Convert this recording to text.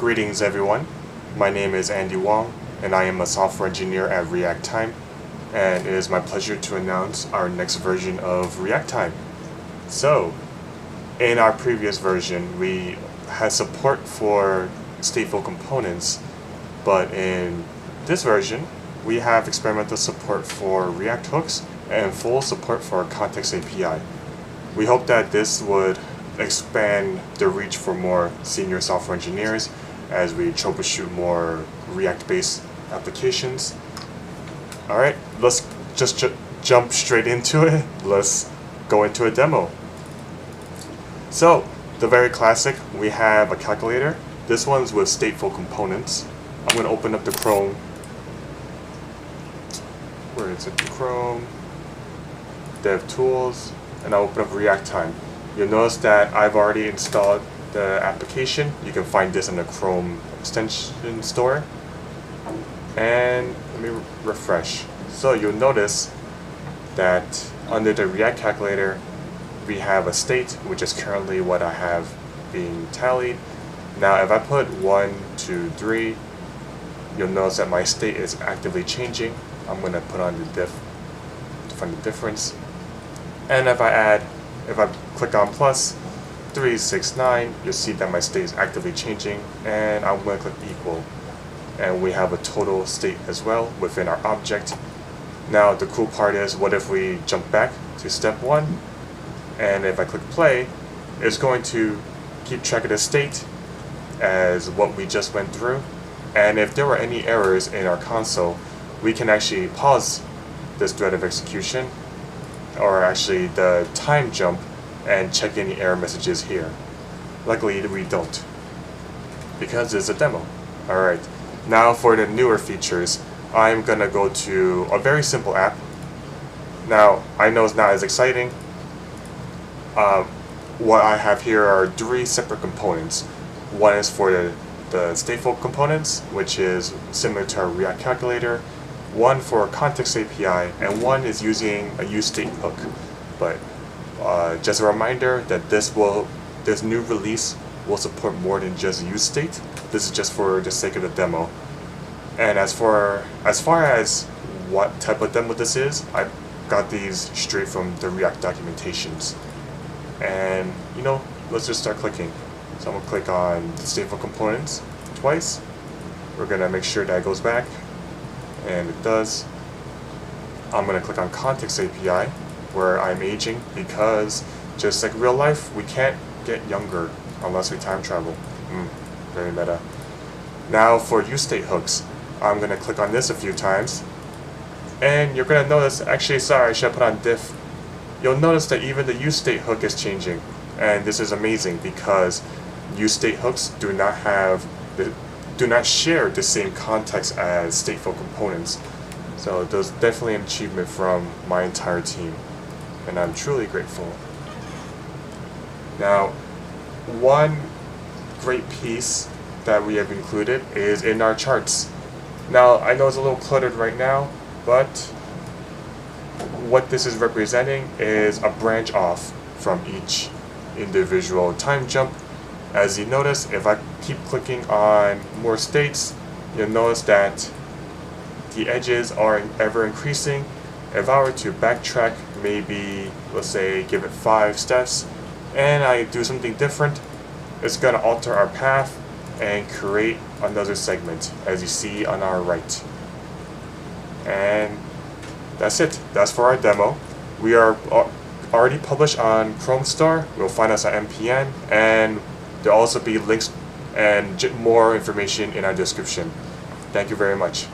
Greetings everyone, my name is Andy Wong and I am a software engineer at Reactime, and it is my pleasure to announce our next version of Reactime. So, in our previous version we had support for stateful components, but in this version we have experimental support for React hooks and full support for our context API. We hope that this would expand the reach for more senior software engineers as we troubleshoot more React-based applications. Alright, let's just jump straight into it. Let's go into a demo. So, the very classic, we have a calculator. This one's with stateful components. I'm going to open up the Chrome. Where is it? Chrome DevTools, and I'll open up Reactime. You'll notice that I've already installed the application. You can find this in the Chrome extension store. And let me refresh. So you'll notice that under the React calculator, we have a state, which is currently what I have being tallied. Now if I put 1, 2, 3, you'll notice that my state is actively changing. I'm going to put on the diff to find the difference. And if I click on plus 3, 6, 9, you'll see that my state is actively changing, and I'm going to click equal. And we have a total state as well within our object. Now the cool part is, what if we jump back to step 1, and if I click play, it's going to keep track of the state as what we just went through. And if there were any errors in our console, we can actually pause this thread of execution, or actually the time jump, and check any error messages here. Luckily we don't, because it's a demo. Alright, now for the newer features, I'm gonna go to a very simple app. Now I know it's not as exciting. What I have here are 3 separate components. One is for the stateful components, which is similar to our React calculator. One for context API, and one is using a useState hook. But just a reminder that this new release will support more than just useState. This is just for the sake of the demo. And as far as what type of demo this is, I got these straight from the React documentations. And let's just start clicking. So I'm gonna click on the stateful components twice. We're gonna make sure that it goes back, and it does. I'm gonna click on context API, where I'm aging, because just like real life, we can't get younger unless we time travel. Very meta. Now for useState hooks, I'm gonna click on this a few times, and you're gonna notice, actually sorry, I should have put on diff. You'll notice that even the useState hook is changing, and this is amazing because useState hooks do not share the same context as stateful components. So there's definitely an achievement from my entire team, and I'm truly grateful. Now, one great piece that we have included is in our charts. Now, I know it's a little cluttered right now, but what this is representing is a branch off from each individual time jump. As you notice, if I keep clicking on more states, you'll notice that the edges are ever increasing. If I were to backtrack, maybe let's say give it 5 steps, and I do something different, it's going to alter our path and create another segment, as you see on our right. And that's it. That's for our demo. We are already published on Chrome Store. You'll find us at NPN, and there'll also be links and more information in our description. Thank you very much.